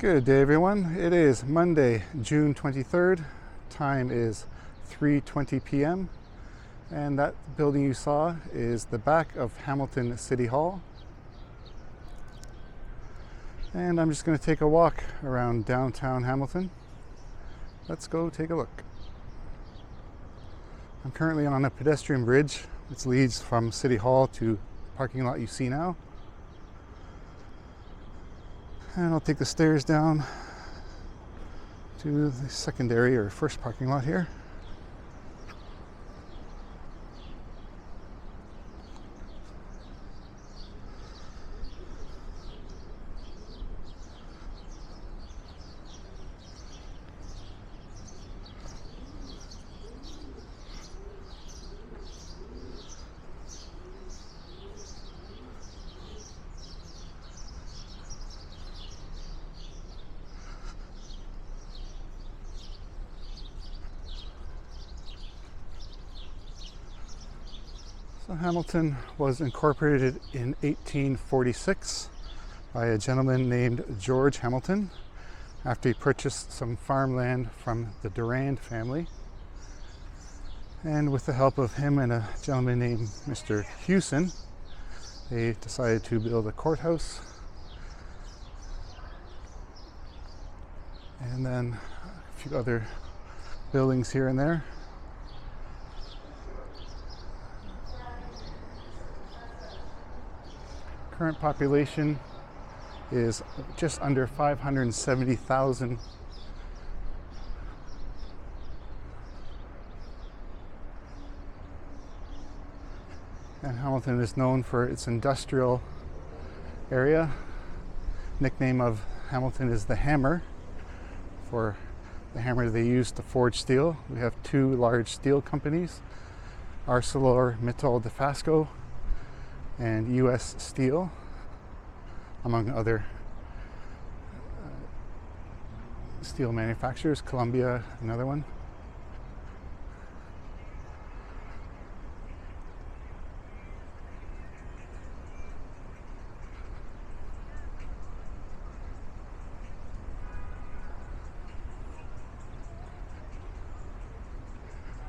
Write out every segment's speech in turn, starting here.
Good day, everyone. It is Monday, June 23rd. Time is 3:20 p.m. and that building you saw is the back of Hamilton City Hall. And I'm just going to take a walk around downtown Hamilton. Let's go take a look. I'm currently on a pedestrian bridge which leads from City Hall to the parking lot you see now. And I'll take the stairs down to the secondary or first parking lot here. So Hamilton was incorporated in 1846 by a gentleman named George Hamilton after he purchased some farmland from the Durand family. And with the help of him and a gentleman named Mr. Hewson, they decided to build a courthouse and then a few other buildings here and there. Current population is just under 570,000. And Hamilton is known for its industrial area. Nickname of Hamilton is the Hammer, for the hammer they use to forge steel. We have two large steel companies, ArcelorMittal Dofasco and U.S. Steel, among other steel manufacturers. Columbia, another one.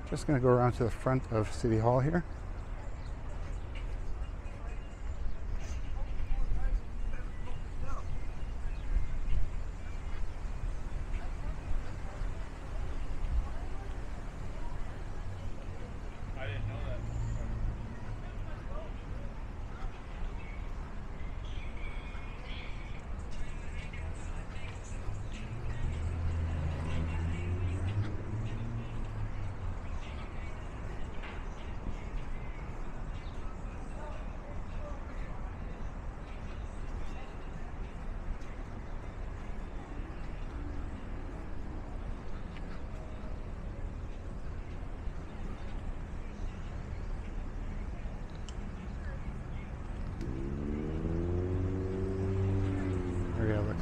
Just going to go around to the front of City Hall here.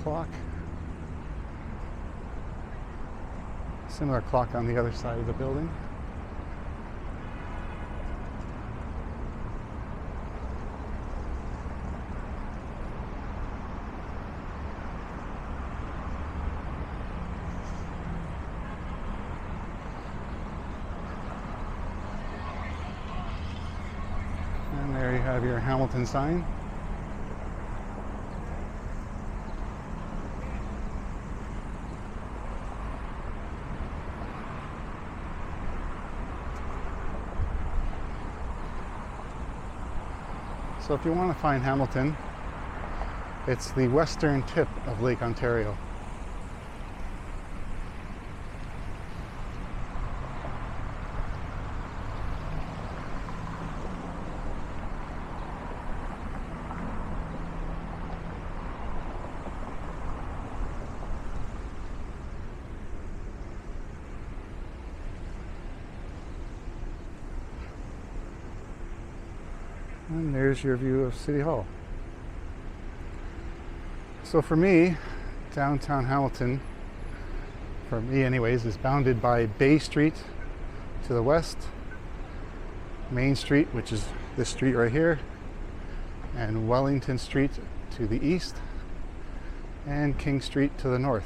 Clock. Similar clock on the other side of the building. And there you have your Hamilton sign. So if you want to find Hamilton, it's the western tip of Lake Ontario. And there's your view of City Hall. So for me, downtown Hamilton, for me anyways, is bounded by Bay Street to the west, Main Street, which is this street right here, and Wellington Street to the east. and King Street to the north.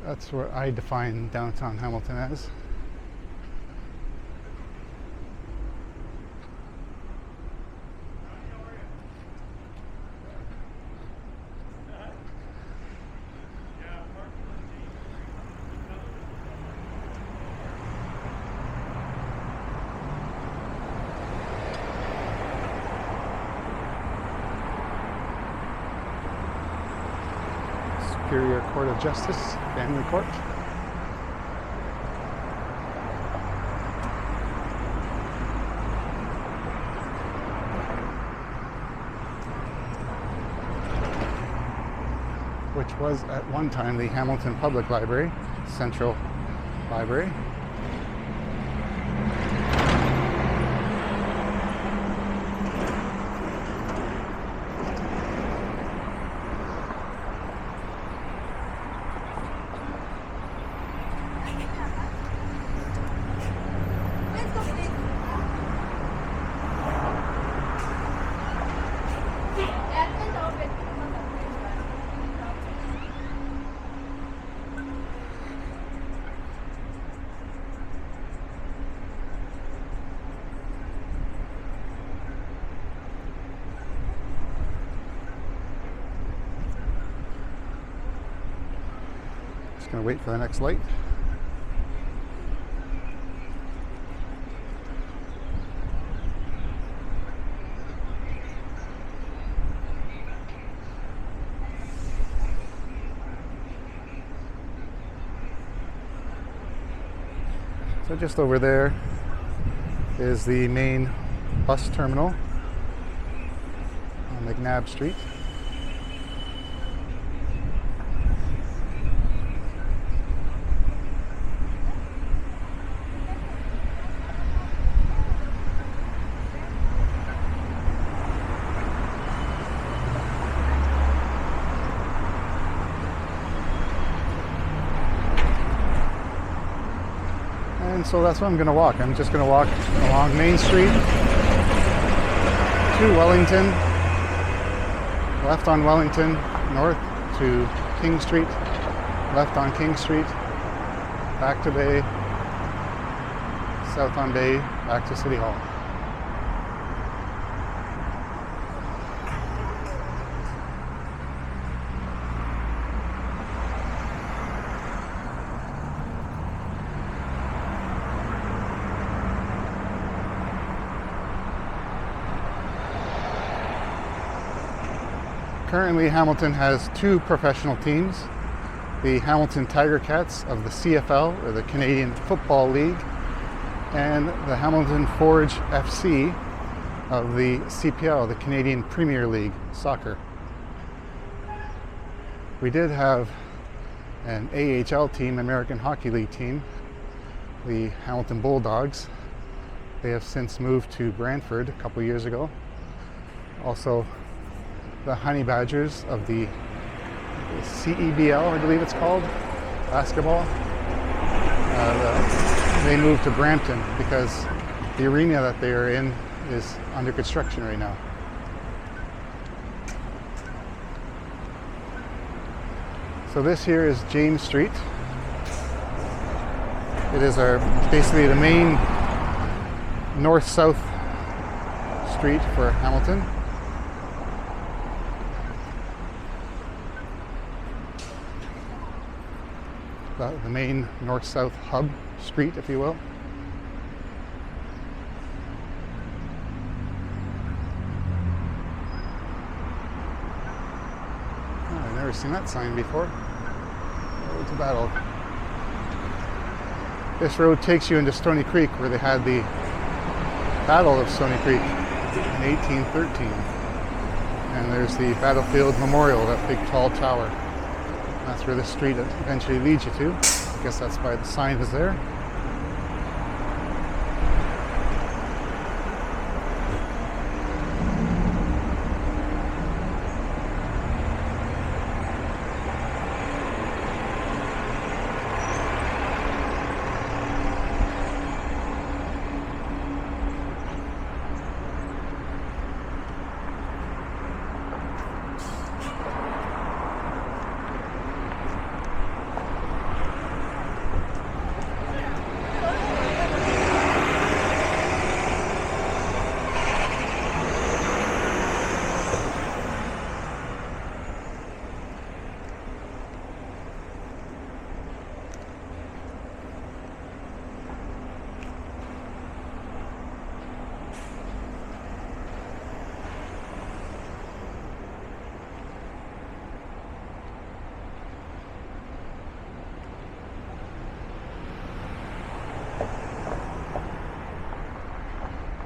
That's what I define downtown Hamilton as. Superior Court of Justice, Family Court. Which was at one time the Hamilton Public Library, Central Library. Just going to wait for the next light. So just over there is the main bus terminal on McNabb Street. And so that's what I'm going to walk. I'm just going to walk along Main Street to Wellington, left on Wellington, north to King Street, left on King Street, back to Bay, south on Bay, back to City Hall. Currently, Hamilton has two professional teams, the Hamilton Tiger Cats of the CFL, or the Canadian Football League, and the Hamilton Forge FC of the CPL, the Canadian Premier League Soccer. We did have an AHL team, American Hockey League team, the Hamilton Bulldogs. They have since moved to Brantford a couple years ago. Also, the Honey Badgers of the CEBL, I believe it's called, basketball. They moved to Brampton because the arena that they are in is under construction right now. So this here is James Street. It is basically the main north-south street for Hamilton. The main north-south hub street, if you will. Oh, I've never seen that sign before. Road to Battle. This road takes you into Stony Creek, where they had the Battle of Stony Creek in 1813. And there's the Battlefield Memorial, that big tall tower. That's where this street eventually leads you to. I guess that's why the sign is there.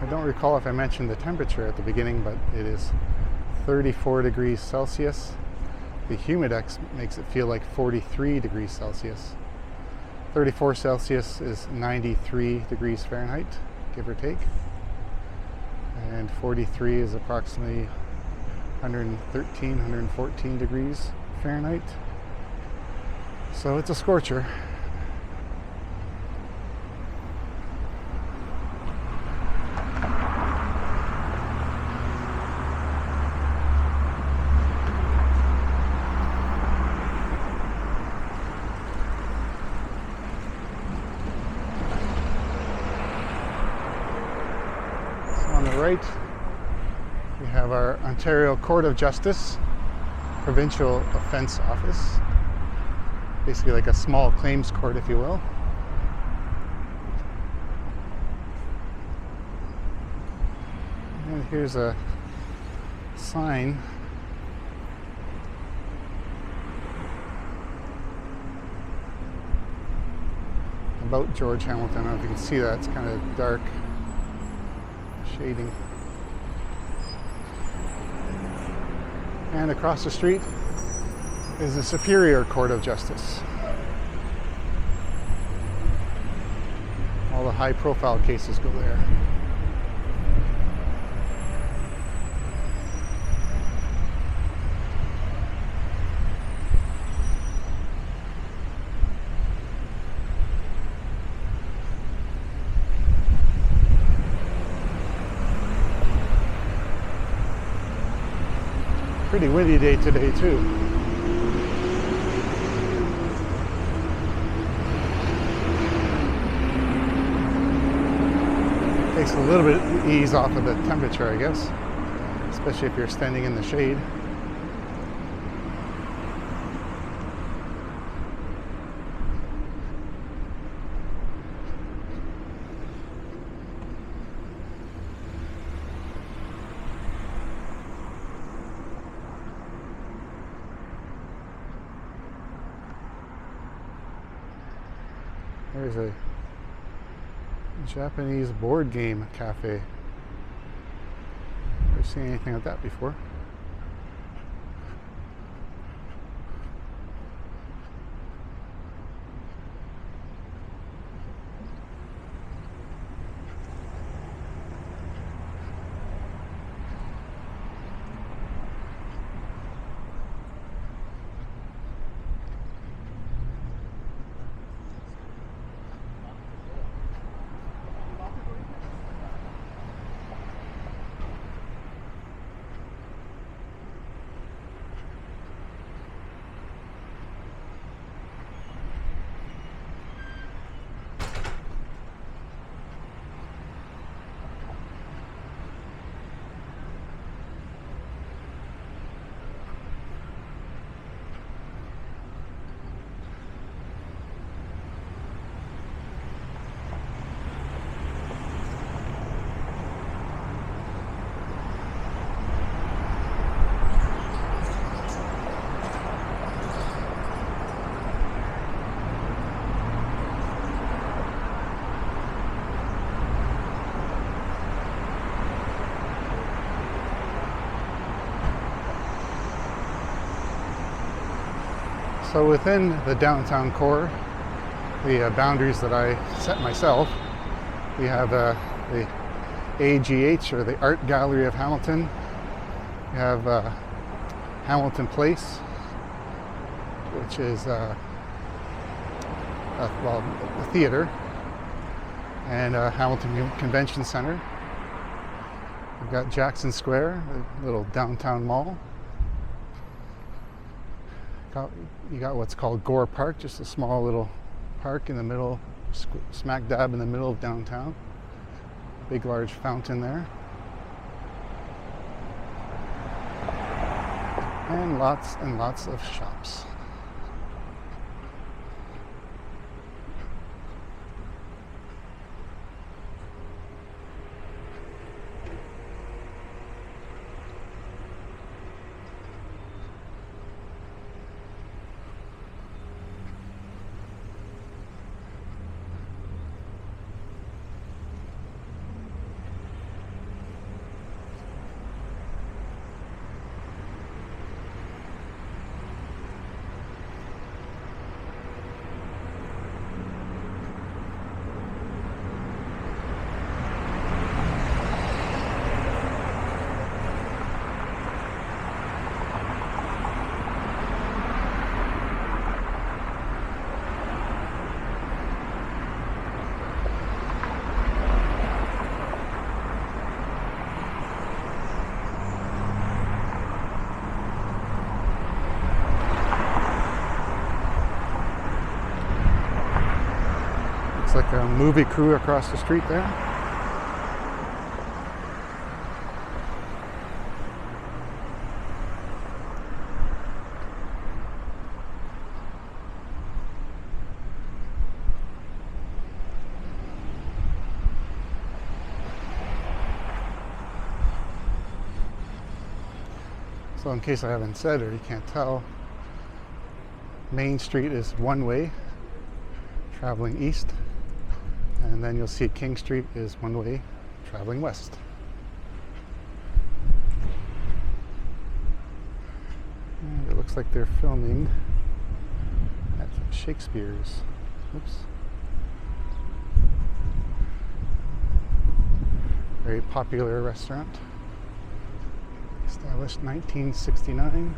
don't recall if I mentioned the temperature at the beginning, but it is 34 degrees Celsius. The humidex makes it feel like 43 degrees Celsius. 34 Celsius is 93 degrees Fahrenheit, give or take. And 43 is approximately 113, 114 degrees Fahrenheit. So it's a scorcher. On the right, we have our Ontario Court of Justice Provincial Offence Office. Basically like a small claims court, if you will. And here's a sign about George Hamilton. I don't know if you can see that, it's kind of dark shading. And across the street is the Superior Court of Justice. All the high-profile cases go there. Pretty windy day today too. Takes a little bit of ease off of the temperature, I guess, especially if you're standing in the shade. There's a Japanese board game cafe. Never seen anything like that before. So within the downtown core, the boundaries that I set myself, we have the AGH, or the Art Gallery of Hamilton. We have Hamilton Place, which is a theater, and Hamilton Convention Center. We've got Jackson Square, a little downtown mall. You got what's called Gore Park, just a small little park in the middle, smack dab in the middle of downtown. Big large fountain there. And lots of shops. Looks like a movie crew across the street there. So in case I haven't said or you can't tell, Main Street is one way, traveling east, and then you'll see King Street is one way, traveling west. And it looks like they're filming at Shakespeare's. Oops. Very popular restaurant. Established 1969.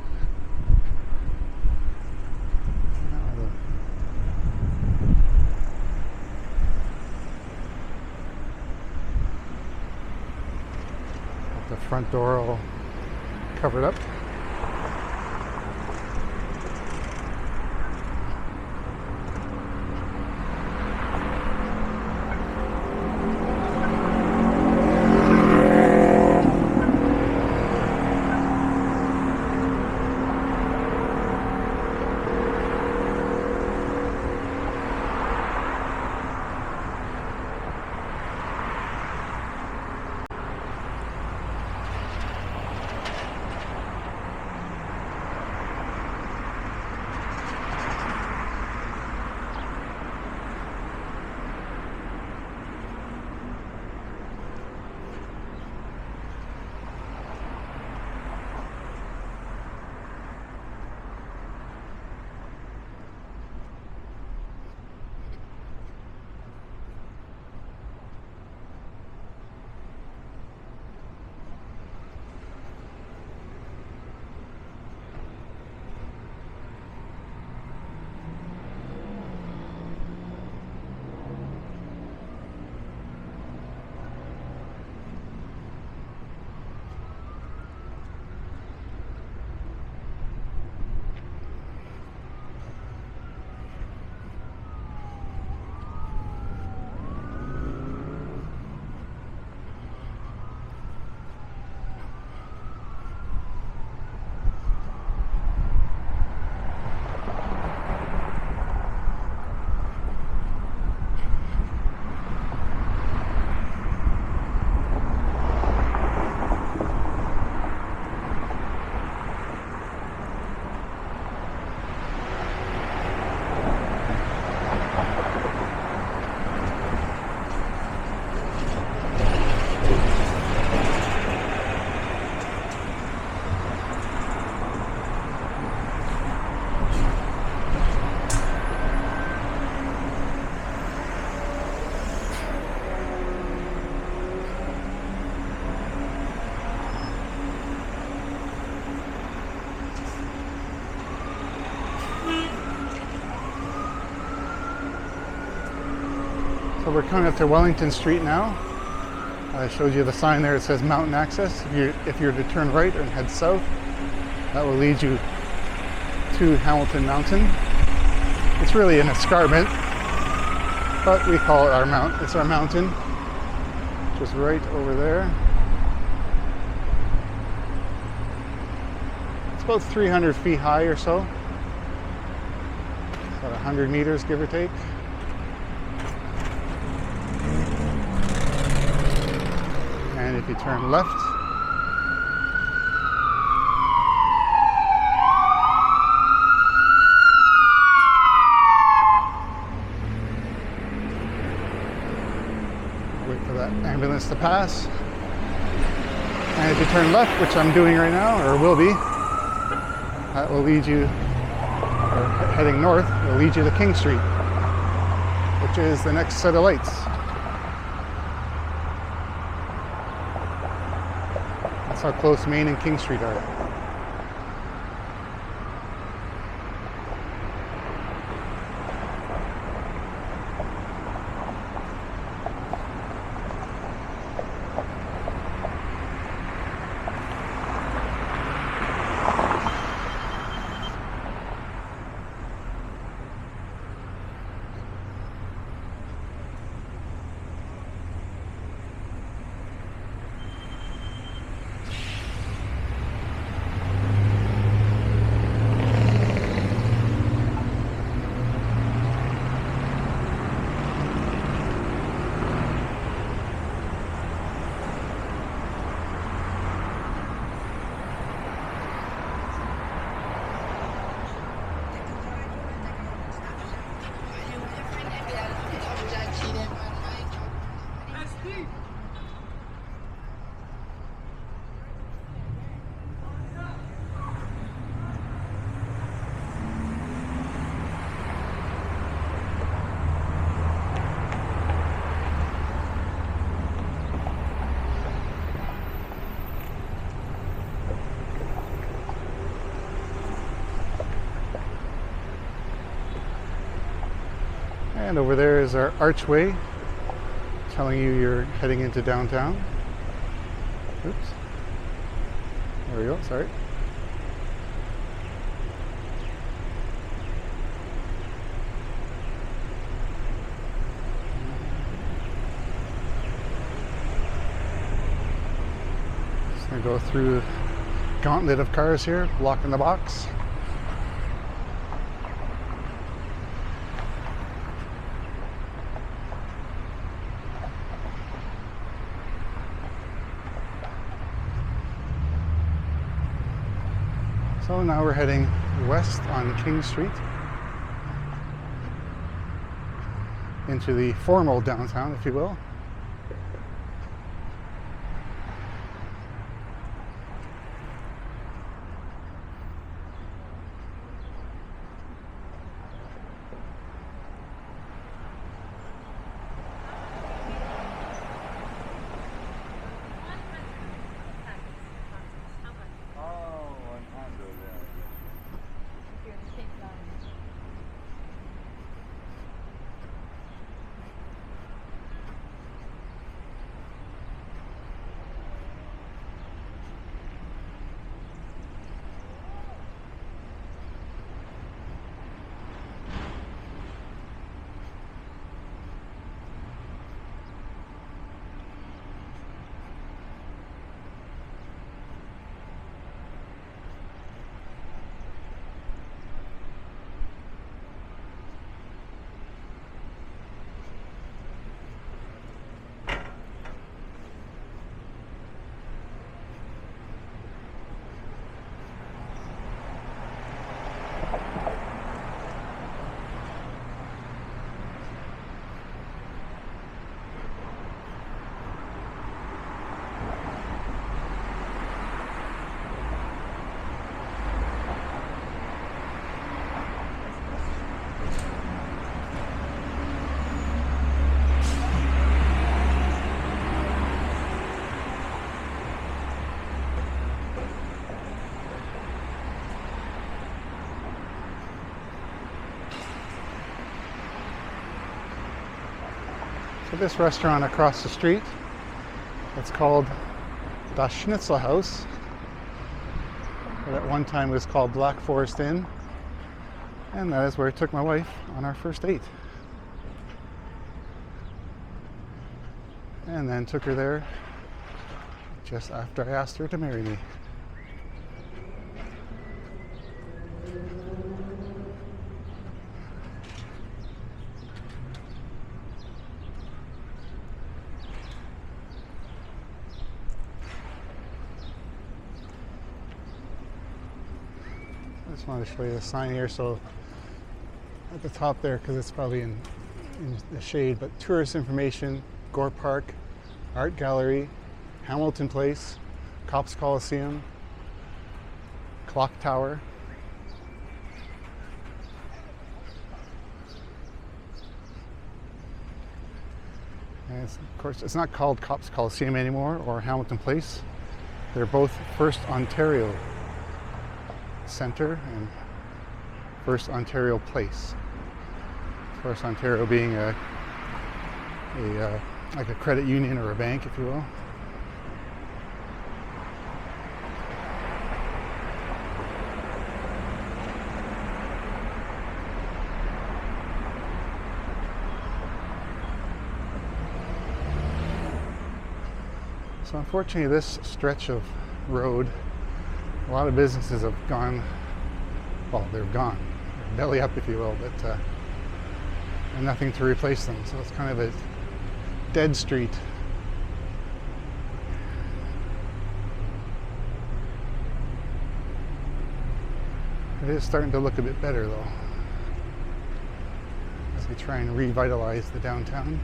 The front door all covered up. So we're coming up to Wellington Street now. I showed you the sign there. It says Mountain Access. If you're to turn right and head south, that will lead you to Hamilton Mountain. It's really an escarpment, but we call it our mountain. It's our mountain, just right over there. It's about 300 feet high or so. About 100 meters, give or take. And if you turn left, wait for that ambulance to pass. And if you turn left, which I'm doing right now, or will be, that will lead you, or heading north, will lead you to King Street, which is the next set of lights. That's how close Main and King Street are. And over there is our archway telling you you're heading into downtown. Oops. There we go, sorry. Just gonna go through the gauntlet of cars here, blocking the box. So now we're heading west on King Street into the formal downtown, if you will. So this restaurant across the street, it's called Das Schnitzel House. It at one time was called Black Forest Inn, and that is where I took my wife on our first date. And then took her there just after I asked her to marry me. I just wanted to show you the sign here. So at the top there, because it's probably in the shade, but tourist information, Gore Park, Art Gallery, Hamilton Place, Cops Coliseum, Clock Tower. And of course, it's not called Cops Coliseum anymore or Hamilton Place. They're both First Ontario Centre and First Ontario Place. First Ontario being like a credit union or a bank, if you will. So unfortunately, this stretch of road, a lot of businesses have gone, well, they're gone, belly up, if you will, but and nothing to replace them. So it's kind of a dead street. It is starting to look a bit better though, as we try and revitalize the downtown.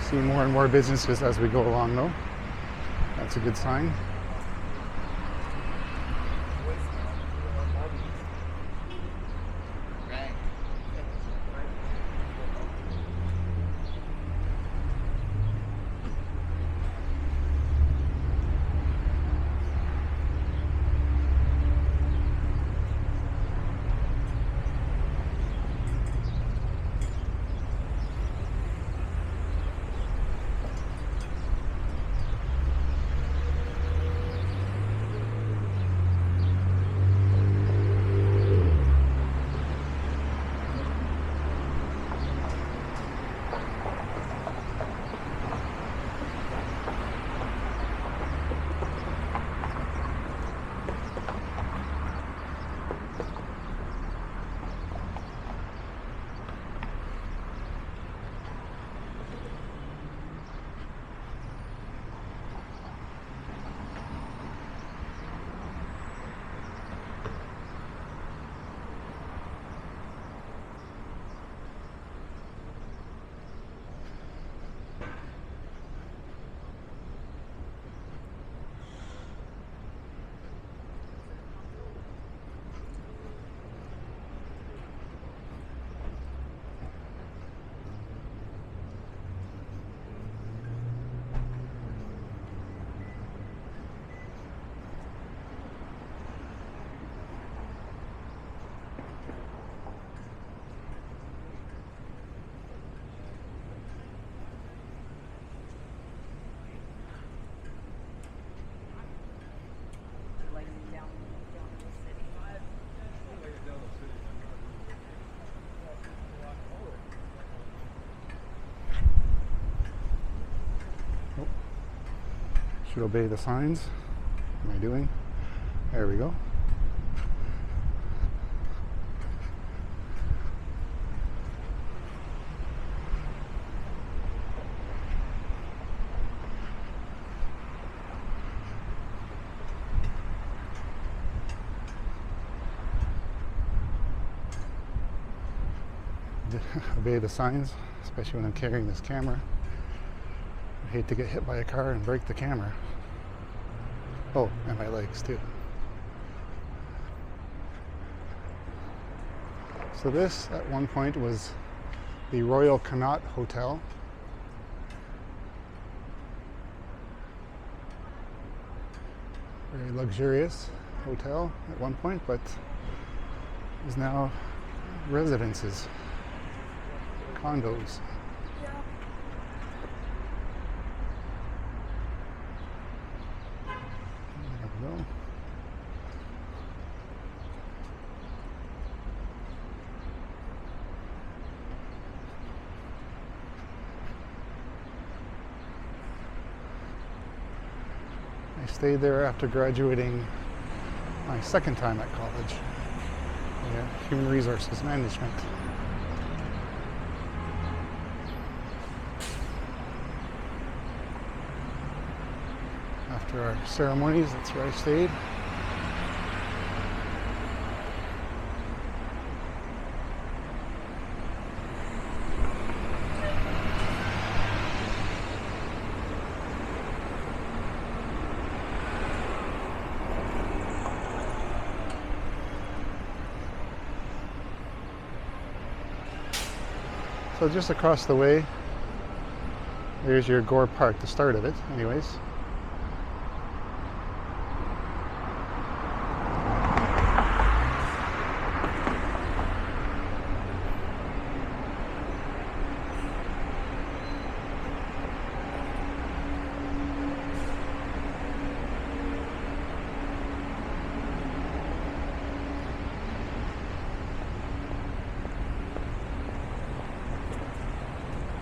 See more and more businesses as we go along though. That's a good sign. should obey the signs. What am I doing? There we go. Obey the signs, especially when I'm carrying this camera. I hate to get hit by a car and break the camera. Oh, and my legs too. So this, at one point, was the Royal Connaught Hotel. Very luxurious hotel at one point, but is now residences. Condos. There we go. I stayed there after graduating my second time at college. Human Resources Management. After our ceremonies, that's where I stayed. So just across the way, there's your Gore Park, the start of it, anyways.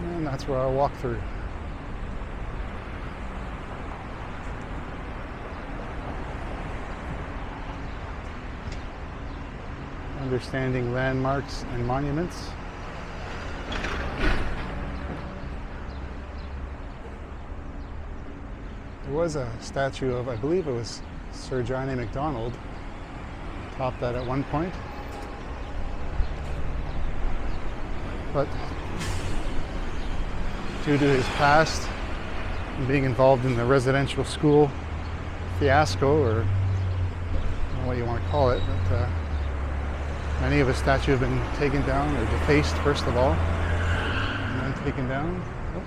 And that's where I'll walk through. Understanding landmarks and monuments. There was a statue of, I believe it was Sir John A. Macdonald, topped that at one point. But due to his past and being involved in the residential school fiasco, or I don't know what you want to call it, but many of his statues have been taken down or defaced first of all, and then taken down. Oh.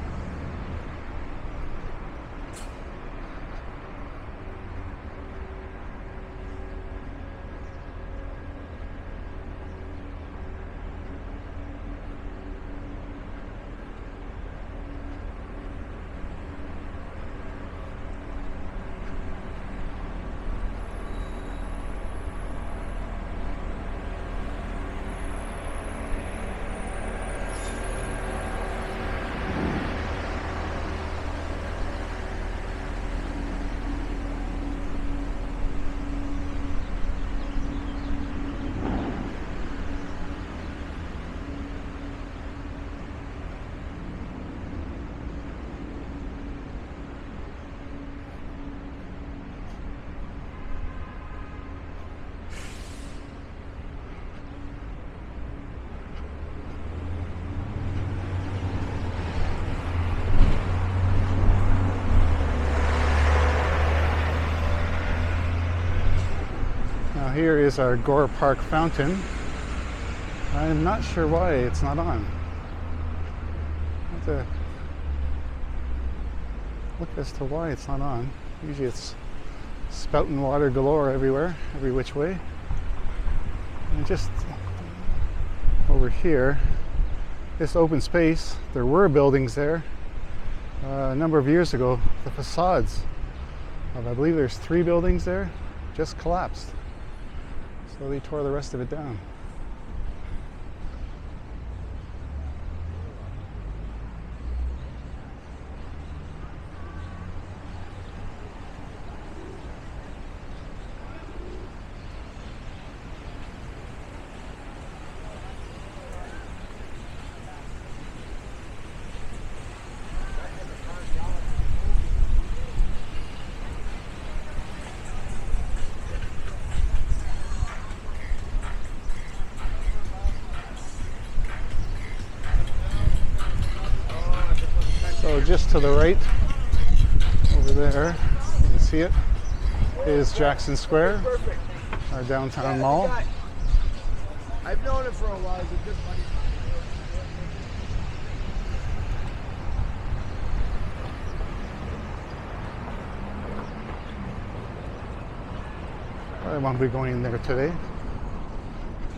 Here is our Gore Park fountain. I'm not sure why it's not on. I have to look as to why it's not on. Usually it's spouting water galore everywhere, every which way. And just over here, this open space, there were buildings there a number of years ago. The facades of, I believe there's 3 buildings there, just collapsed. So they tore the rest of it down. just to the right, over there, you can see it, is Jackson Square, our downtown mall. I've known him for a while. He's a good buddy. I won't be going in there today.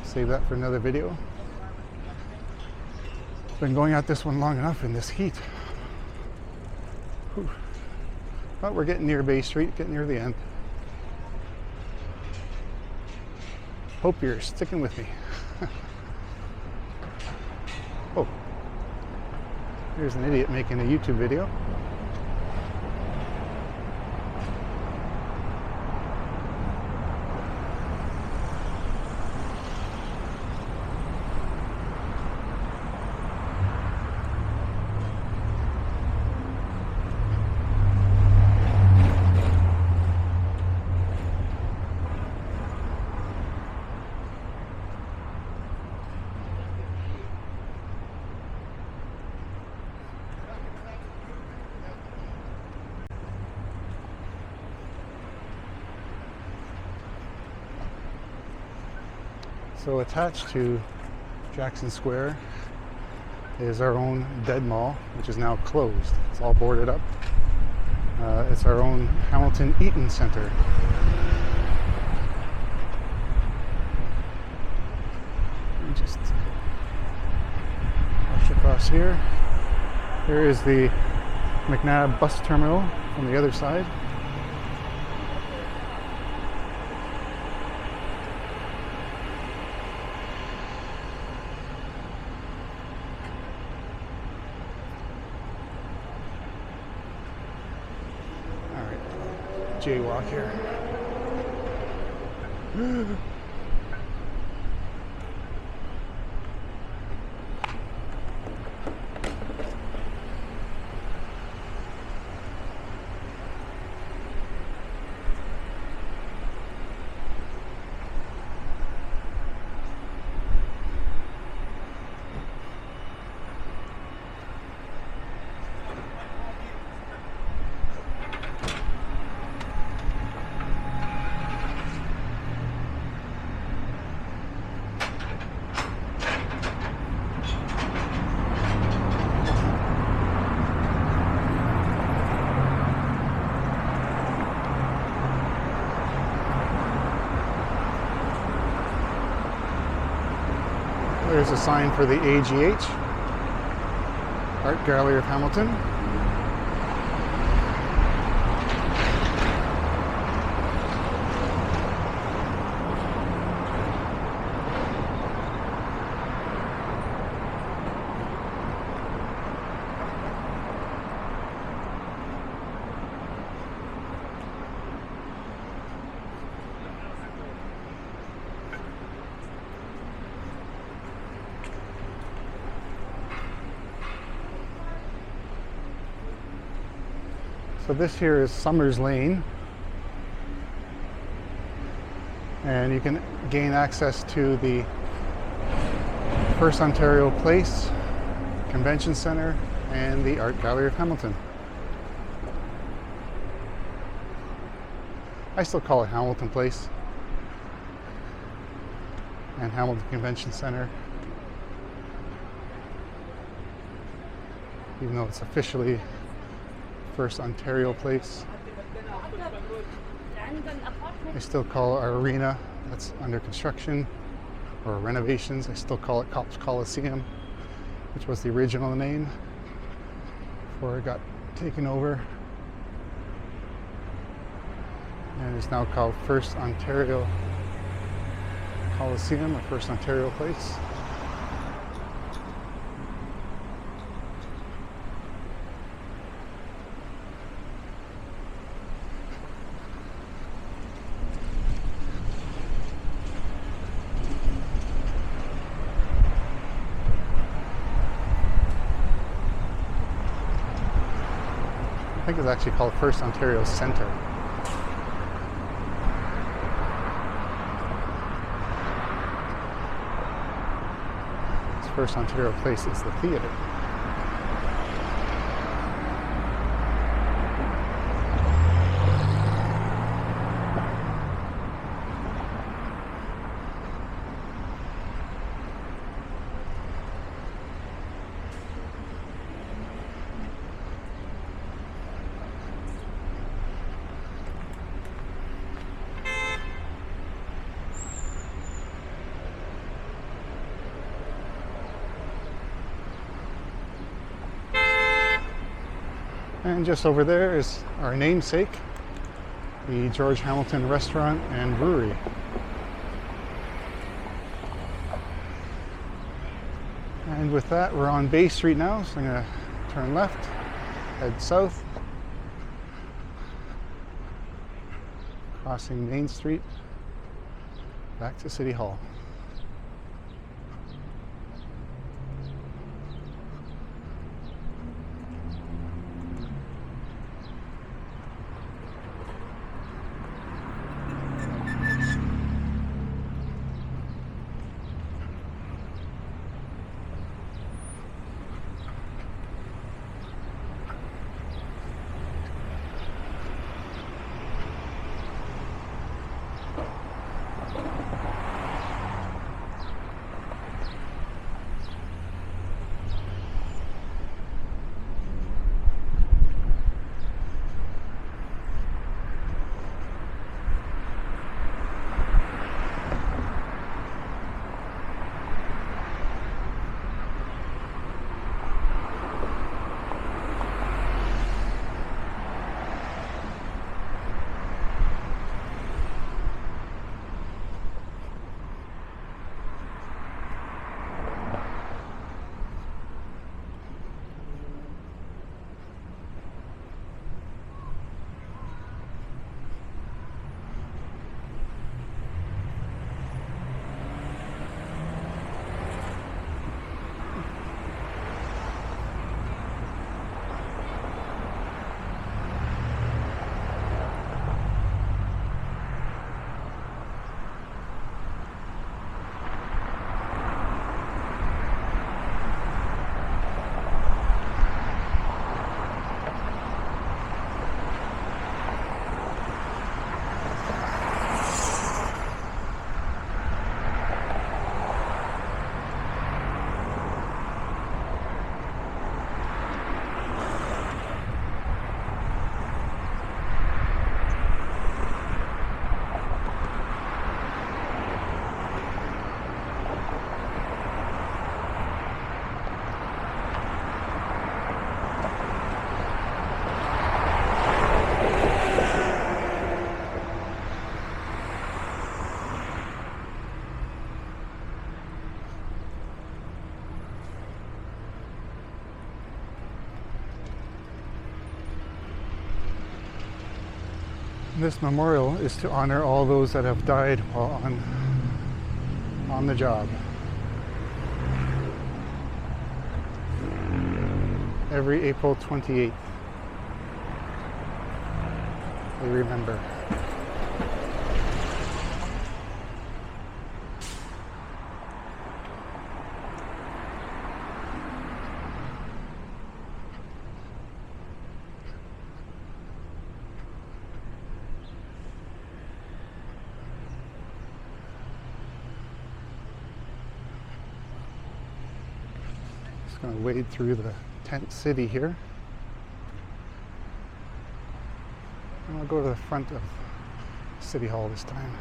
Save that for another video. Been going at this one long enough in this heat. Whew. But we're getting near Bay Street, getting near the end. Hope you're sticking with me. Oh, here's an idiot making a YouTube video. So attached to Jackson Square is our own Dead Mall, which is now closed. It's all boarded up. It's our own Hamilton Eaton Center. And just rush across here. Here is the McNabb bus terminal from the other side. Jaywalk here. There's a sign for the AGH, Art Gallery of Hamilton. So this here is Summers Lane, and you can gain access to the First Ontario Place, Convention Center, and the Art Gallery of Hamilton. I still call it Hamilton Place and Hamilton Convention Center, even though it's officially First Ontario Place. I still call our arena that's under construction or renovations, I still call it Cops Coliseum, which was the original name before it got taken over. And it's now called First Ontario Coliseum or First Ontario Place. I think it's actually called First Ontario Centre. First Ontario Place is the theatre. And just over there is our namesake, the George Hamilton Restaurant and Brewery. And with that, we're on Bay Street now, so I'm going to turn left, head south, crossing Main Street, back to City Hall. This memorial is to honor all those that have died while on the job. Every April 28th, they remember. Going to wade through the tent city here, and I'll go to the front of City Hall this time.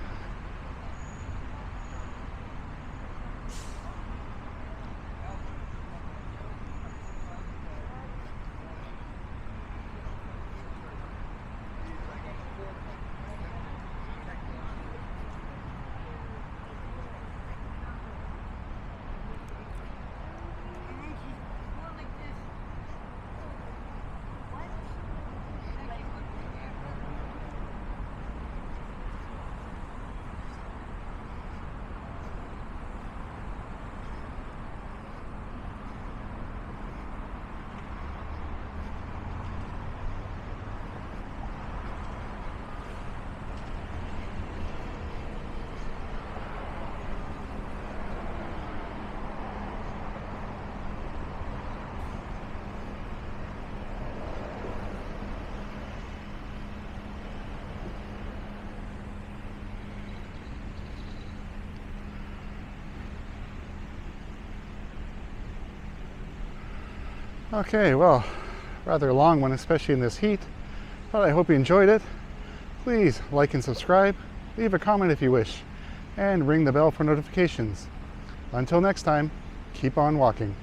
Okay, well, rather a long one, especially in this heat, but I hope you enjoyed it. Please like and subscribe, leave a comment if you wish, and ring the bell for notifications. Until next time, keep on walking.